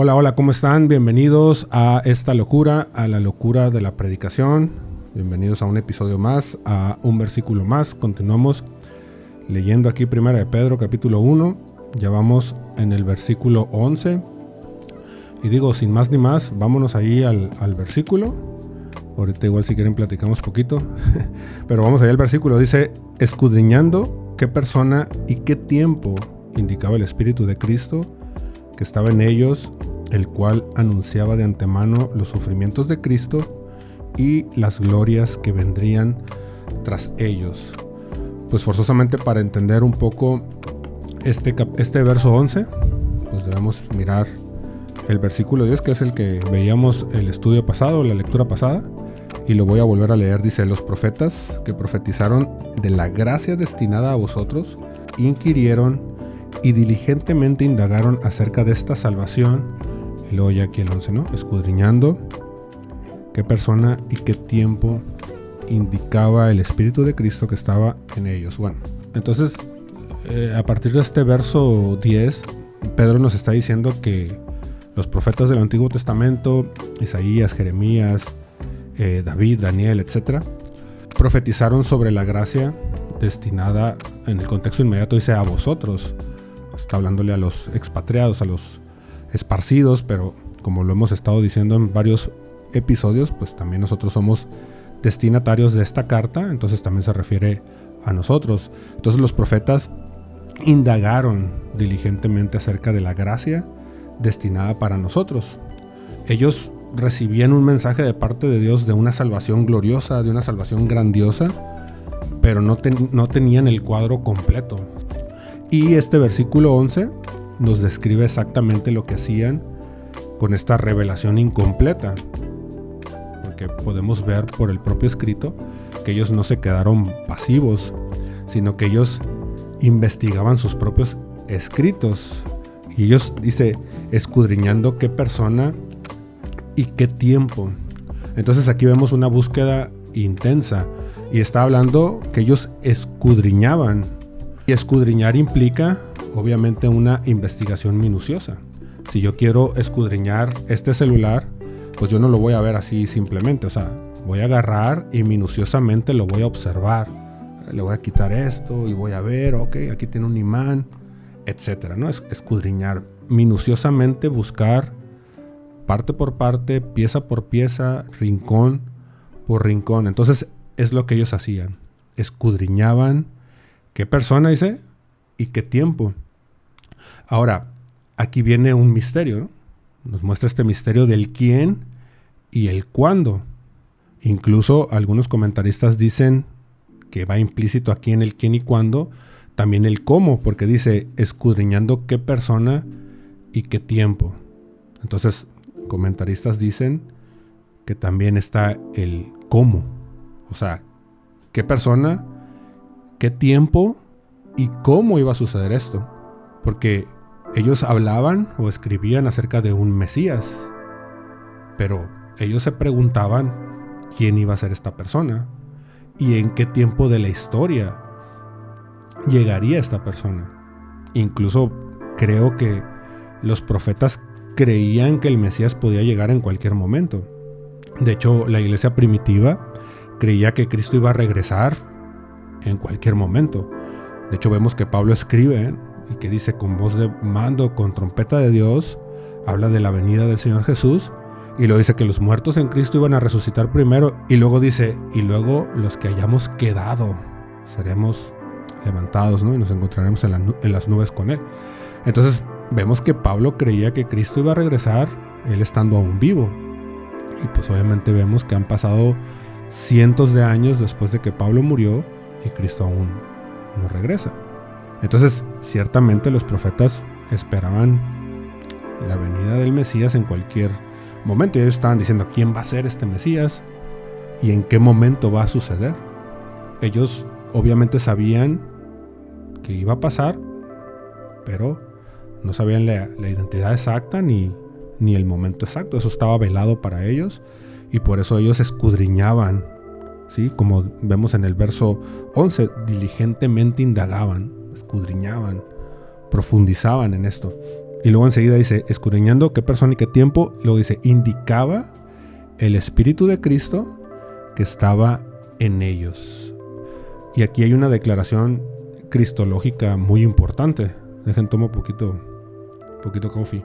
Hola, hola, ¿cómo están? Bienvenidos a esta locura, a la locura de la predicación. Bienvenidos a un episodio más, a un versículo más. Continuamos leyendo aquí Primera de Pedro, capítulo 1. Ya vamos en el versículo 11. Y digo, sin más ni más, vámonos ahí al versículo. Ahorita igual si quieren platicamos poquito. Pero vamos ahí al versículo. Dice, escudriñando qué persona y qué tiempo indicaba el Espíritu de Cristo que estaba en ellos, el cual anunciaba de antemano los sufrimientos de Cristo y las glorias que vendrían tras ellos. Pues forzosamente para entender un poco este verso 11, pues debemos mirar el versículo 10, que es el que veíamos el estudio pasado, la lectura pasada, y lo voy a volver a leer. Dice, los profetas que profetizaron de la gracia destinada a vosotros, inquirieron y diligentemente indagaron acerca de esta salvación. Y luego ya aquí el 11, ¿no? Escudriñando qué persona y qué tiempo indicaba el Espíritu de Cristo que estaba en ellos. Bueno, entonces a partir de este verso 10, Pedro nos está diciendo que los profetas del Antiguo Testamento, Isaías, Jeremías, David, Daniel, etc., profetizaron sobre la gracia destinada, en el contexto inmediato dice a vosotros. Está hablándole a los expatriados, a los esparcidos, pero como lo hemos estado diciendo en varios episodios, pues también nosotros somos destinatarios de esta carta, entonces también se refiere a nosotros. Entonces los profetas indagaron diligentemente acerca de la gracia destinada para nosotros. Ellos recibían un mensaje de parte de Dios de una salvación gloriosa, de una salvación grandiosa, pero no tenían el cuadro completo. Y este versículo 11 nos describe exactamente lo que hacían con esta revelación incompleta. Porque podemos ver por el propio escrito que ellos no se quedaron pasivos, sino que ellos investigaban sus propios escritos. Y ellos, dice, escudriñando qué persona y qué tiempo. Entonces aquí vemos una búsqueda intensa. Y está hablando que ellos escudriñaban. Y escudriñar implica, obviamente, una investigación minuciosa. Si yo quiero escudriñar este celular, pues yo no lo voy a ver así simplemente. O sea, voy a agarrar y minuciosamente lo voy a observar. Le voy a quitar esto y voy a ver, ok, aquí tiene un imán, etcétera, ¿no? Es escudriñar, minuciosamente buscar parte por parte, pieza por pieza, rincón por rincón. Entonces es lo que ellos hacían. Escudriñaban qué persona, dice, y qué tiempo. Ahora, aquí viene un misterio, ¿no? Nos muestra este misterio del quién y el cuándo. Incluso algunos comentaristas dicen que va implícito aquí en el quién y cuándo, también el cómo, porque dice escudriñando qué persona y qué tiempo. Entonces, comentaristas dicen que también está el cómo. O sea, qué persona, qué tiempo y cómo iba a suceder esto. Porque ellos hablaban o escribían acerca de un Mesías, pero ellos se preguntaban quién iba a ser esta persona y en qué tiempo de la historia llegaría esta persona. Incluso creo que los profetas creían que el Mesías podía llegar en cualquier momento. De hecho, la iglesia primitiva creía que Cristo iba a regresar en cualquier momento. De hecho, vemos que Pablo escribe y que dice con voz de mando, con trompeta de Dios, habla de la venida del Señor Jesús, y luego dice que los muertos en Cristo iban a resucitar primero, y luego dice, y luego los que hayamos quedado seremos levantados, ¿no? Y nos encontraremos en las nubes con Él. Entonces vemos que Pablo creía que Cristo iba a regresar, Él estando aún vivo. Y pues obviamente vemos que han pasado cientos de años después de que Pablo murió, y Cristo aún no regresa. Entonces, ciertamente los profetas esperaban la venida del Mesías en cualquier momento. Y ellos estaban diciendo quién va a ser este Mesías y en qué momento va a suceder. Ellos obviamente sabían que iba a pasar, pero no sabían la identidad exacta ni el momento exacto. Eso estaba velado para ellos y por eso ellos escudriñaban, ¿sí? Como vemos en el verso 11, diligentemente indagaban, escudriñaban, profundizaban en esto. Y luego enseguida dice, escudriñando qué persona y qué tiempo. Luego dice, indicaba el Espíritu de Cristo que estaba en ellos. Y aquí hay una declaración cristológica muy importante. Dejen tomar un poquito coffee.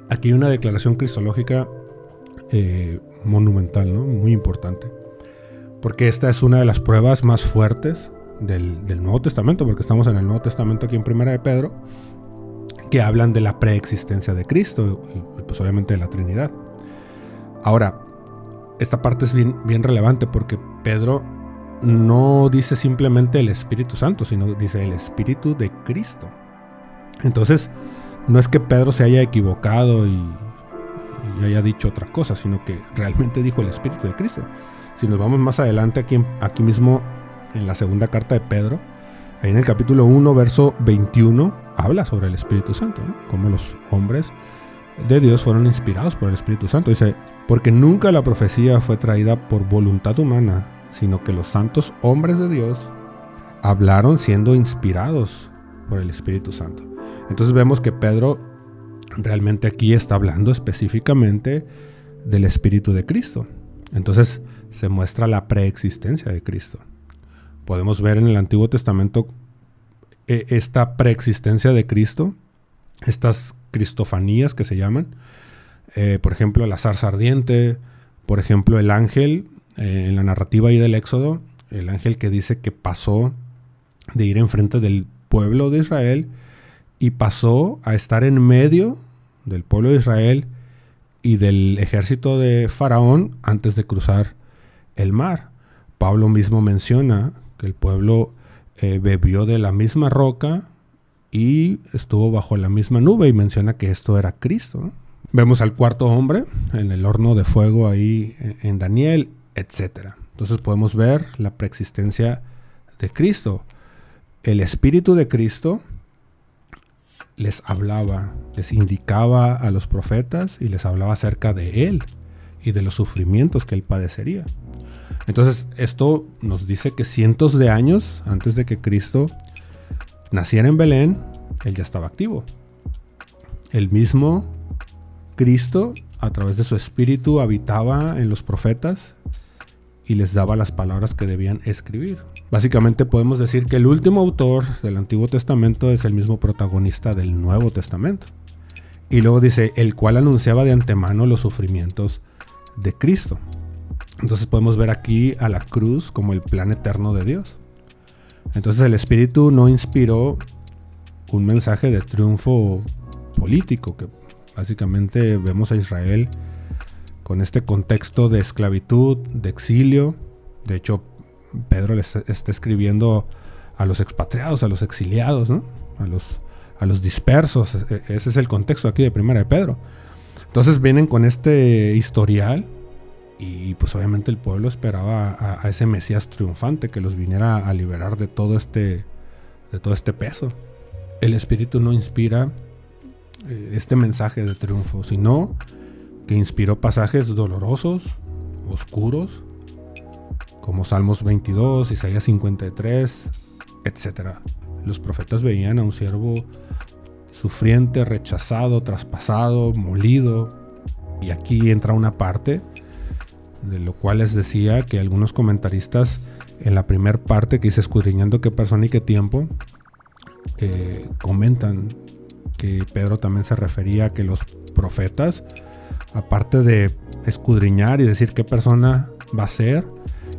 Aquí hay una declaración cristológica monumental, ¿no? Muy importante. Porque esta es una de las pruebas más fuertes del Nuevo Testamento, porque estamos en el Nuevo Testamento aquí en Primera de Pedro, que hablan de la preexistencia de Cristo y pues obviamente de la Trinidad. Ahora, esta parte es bien relevante porque Pedro no dice simplemente el Espíritu Santo, sino dice el Espíritu de Cristo. Entonces, no es que Pedro se haya equivocado y haya dicho otra cosa, sino que realmente dijo el Espíritu de Cristo. Si nos vamos más adelante aquí mismo en la segunda carta de Pedro, ahí en el capítulo 1, verso 21, habla sobre el Espíritu Santo, ¿no? Cómo los hombres de Dios fueron inspirados por el Espíritu Santo. Dice, porque nunca la profecía fue traída por voluntad humana, sino que los santos hombres de Dios hablaron siendo inspirados por el Espíritu Santo. Entonces vemos que Pedro realmente aquí está hablando específicamente del Espíritu de Cristo. Entonces se muestra la preexistencia de Cristo. Podemos ver en el Antiguo Testamento esta preexistencia de Cristo, estas cristofanías que se llaman. Por ejemplo, la zarza ardiente, por ejemplo, el ángel, en la narrativa ahí del Éxodo, el ángel que dice que pasó de ir enfrente del pueblo de Israel y pasó a estar en medio del pueblo de Israel y del ejército de Faraón antes de cruzar el mar. Pablo mismo menciona que el pueblo bebió de la misma roca y estuvo bajo la misma nube, y menciona que esto era Cristo, ¿no? Vemos al cuarto hombre en el horno de fuego ahí en Daniel, etc. Entonces podemos ver la preexistencia de Cristo. El Espíritu de Cristo les hablaba, les indicaba a los profetas y les hablaba acerca de Él y de los sufrimientos que Él padecería. Entonces esto nos dice que cientos de años antes de que Cristo naciera en Belén, Él ya estaba activo. El mismo Cristo, a través de su Espíritu, habitaba en los profetas y les daba las palabras que debían escribir. Básicamente podemos decir que el último autor del Antiguo Testamento es el mismo protagonista del Nuevo Testamento. Y luego dice, el cual anunciaba de antemano los sufrimientos de Cristo. Entonces podemos ver aquí a la cruz como el plan eterno de Dios. Entonces el Espíritu no inspiró un mensaje de triunfo político, que básicamente vemos a Israel con este contexto de esclavitud, de exilio. De hecho, Pedro les está escribiendo a los expatriados, a los exiliados, ¿no? A los dispersos. Ese es el contexto aquí de Primera de Pedro. Entonces vienen con este historial y pues obviamente el pueblo esperaba a ese Mesías triunfante que los viniera a liberar de todo este peso. El Espíritu no inspira este mensaje de triunfo, sino que inspiró pasajes dolorosos, oscuros, como Salmos 22, Isaías 53, etc. Los profetas veían a un siervo sufriente, rechazado, traspasado, molido. Y aquí entra una parte de lo cual les decía que algunos comentaristas en la primera parte que dice escudriñando qué persona y qué tiempo, comentan que Pedro también se refería a que los profetas, aparte de escudriñar y decir qué persona va a ser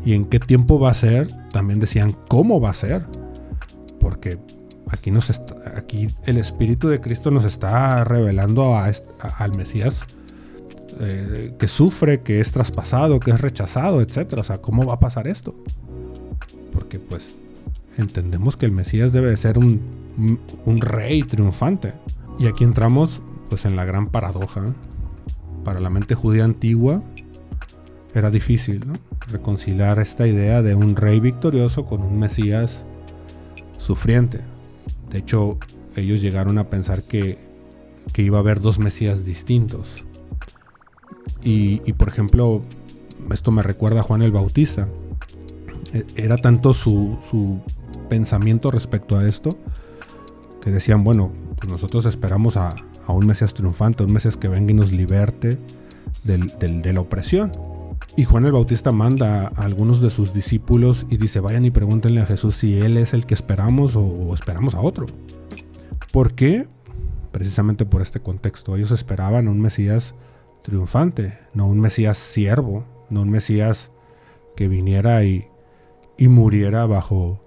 y en qué tiempo va a ser, también decían cómo va a ser, porque aquí el Espíritu de Cristo nos está revelando al Mesías que sufre, que es traspasado, que es rechazado, etc. O sea, ¿cómo va a pasar esto? Porque pues entendemos que el Mesías debe de ser un rey triunfante. Y aquí entramos pues en la gran paradoja. Para la mente judía antigua era difícil, ¿no?, reconciliar esta idea de un rey victorioso con un Mesías sufriente. De hecho, ellos llegaron a pensar que iba a haber dos Mesías distintos. Y por ejemplo, esto me recuerda a Juan el Bautista. Era tanto su pensamiento respecto a esto, que decían, bueno, pues nosotros esperamos a un Mesías triunfante, a un Mesías que venga y nos liberte de la opresión. Y Juan el Bautista manda a algunos de sus discípulos y dice, vayan y pregúntenle a Jesús si Él es el que esperamos o esperamos a otro. ¿Por qué? Precisamente por este contexto. Ellos esperaban a un Mesías triunfante, no un Mesías siervo, no un Mesías que viniera y muriera bajo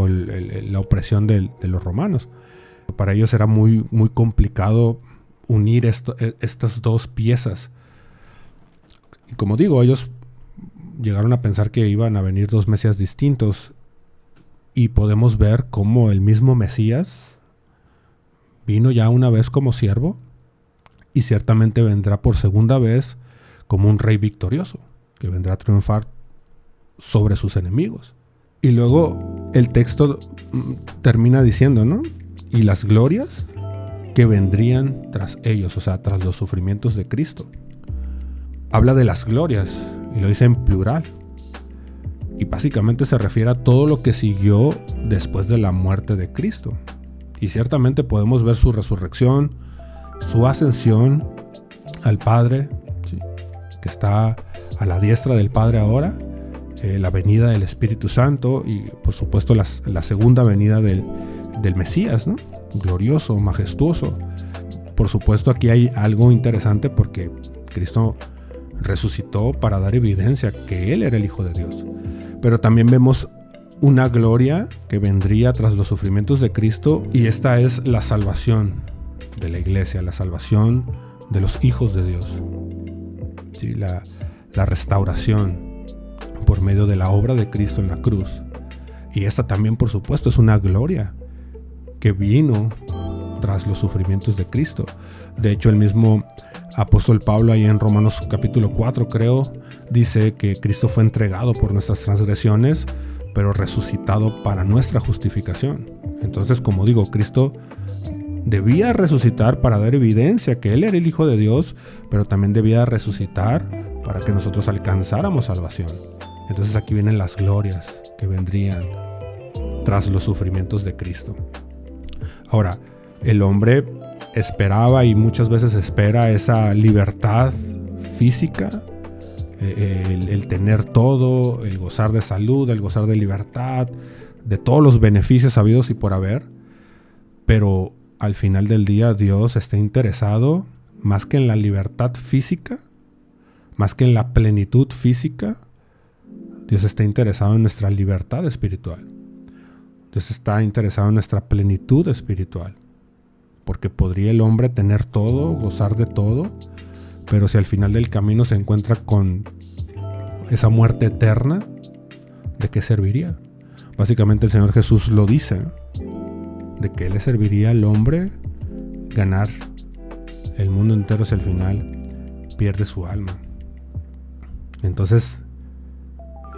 la opresión de los romanos. Para ellos era muy, muy complicado unir estas dos piezas. Y como digo, ellos llegaron a pensar que iban a venir dos Mesías distintos, y podemos ver cómo el mismo Mesías vino ya una vez como siervo y ciertamente vendrá por segunda vez como un rey victorioso, que vendrá a triunfar sobre sus enemigos. Y luego el texto termina diciendo, ¿no? Y las glorias que vendrían tras ellos, o sea, tras los sufrimientos de Cristo. Habla de las glorias y lo dice en plural. Y básicamente se refiere a todo lo que siguió después de la muerte de Cristo. Y ciertamente podemos ver su resurrección, su ascensión al Padre, ¿sí?, que está a la diestra del Padre ahora, la venida del Espíritu Santo y por supuesto la segunda venida del Mesías, ¿no? Glorioso, majestuoso. Por supuesto aquí hay algo interesante porque Cristo resucitó para dar evidencia que Él era el Hijo de Dios. Pero también vemos una gloria que vendría tras los sufrimientos de Cristo, y esta es la salvación de la iglesia, la salvación de los hijos de Dios. Sí, la restauración por medio de la obra de Cristo en la cruz. Y esta también, por supuesto, es una gloria que vino tras los sufrimientos de Cristo. De hecho, el mismo apóstol Pablo, ahí en Romanos capítulo 4, creo, dice que Cristo fue entregado por nuestras transgresiones, pero resucitado para nuestra justificación. Entonces, como digo, Cristo debía resucitar para dar evidencia que Él era el Hijo de Dios, pero también debía resucitar para que nosotros alcanzáramos salvación. Entonces aquí vienen las glorias que vendrían tras los sufrimientos de Cristo. Ahora, el hombre esperaba y muchas veces espera esa libertad física, el tener todo, el gozar de salud, el gozar de libertad, de todos los beneficios habidos y por haber. Pero al final del día Dios está interesado más que en la libertad física, más que en la plenitud física. Dios está interesado en nuestra libertad espiritual. Dios está interesado en nuestra plenitud espiritual. Porque podría el hombre tener todo, gozar de todo, pero si al final del camino se encuentra con esa muerte eterna, ¿de qué serviría? Básicamente el Señor Jesús lo dice, ¿no? De qué le serviría al hombre ganar el mundo entero si al final pierde su alma. Entonces,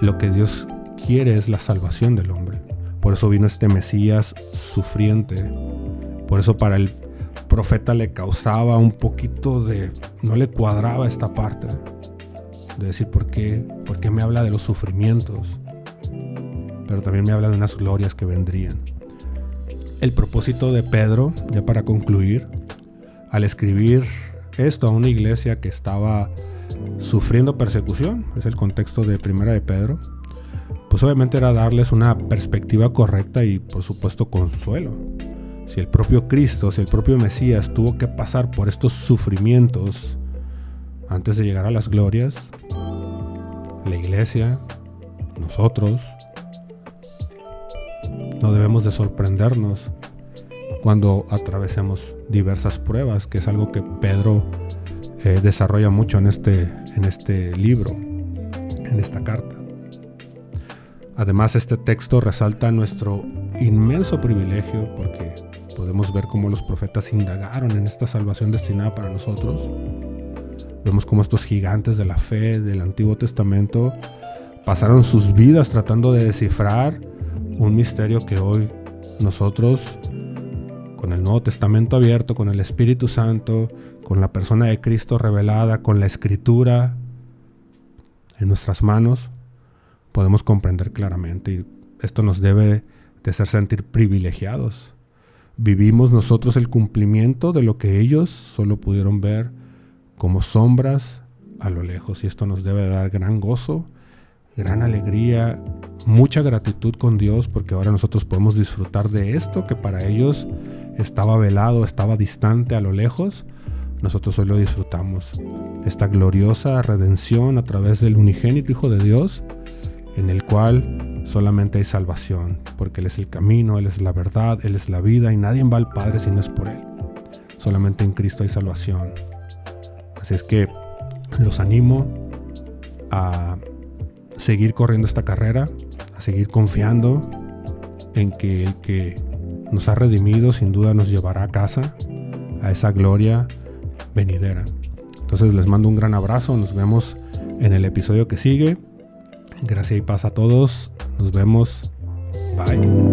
lo que Dios quiere es la salvación del hombre. Por eso vino este Mesías sufriente. Por eso para el profeta le causaba un poquito de... no le cuadraba esta parte. De decir, ¿por qué me habla de los sufrimientos? Pero también me habla de unas glorias que vendrían. El propósito de Pedro, ya para concluir, al escribir esto a una iglesia que estaba sufriendo persecución, es el contexto de Primera de Pedro, pues obviamente era darles una perspectiva correcta y por supuesto consuelo. Si el propio Cristo, si el propio Mesías tuvo que pasar por estos sufrimientos antes de llegar a las glorias, la iglesia, nosotros, no debemos de sorprendernos cuando atravesemos diversas pruebas, que es algo que Pedro desarrolla mucho en este libro, en esta carta. Además, este texto resalta nuestro inmenso privilegio porque podemos ver cómo los profetas indagaron en esta salvación destinada para nosotros. Vemos cómo estos gigantes de la fe del Antiguo Testamento pasaron sus vidas tratando de descifrar un misterio que hoy nosotros, con el Nuevo Testamento abierto, con el Espíritu Santo, con la persona de Cristo revelada, con la Escritura en nuestras manos, podemos comprender claramente. Y esto nos debe de hacer sentir privilegiados. vivimos nosotros el cumplimiento de lo que ellos solo pudieron ver como sombras a lo lejos. Y esto nos debe dar gran gozo, gran alegría, mucha gratitud con Dios, porque ahora nosotros podemos disfrutar de esto que para ellos estaba velado, estaba distante a lo lejos. Nosotros hoy lo disfrutamos. Esta gloriosa redención a través del unigénito Hijo de Dios, en el cual solamente hay salvación, porque Él es el camino, Él es la verdad, Él es la vida, y nadie va al Padre si no es por Él. Solamente en Cristo hay salvación. Así es que los animo a seguir corriendo esta carrera, a seguir confiando en que el que nos ha redimido sin duda nos llevará a casa, a esa gloria venidera. Entonces les mando un gran abrazo, nos vemos en el episodio que sigue. Gracias y paz a todos, nos vemos, bye.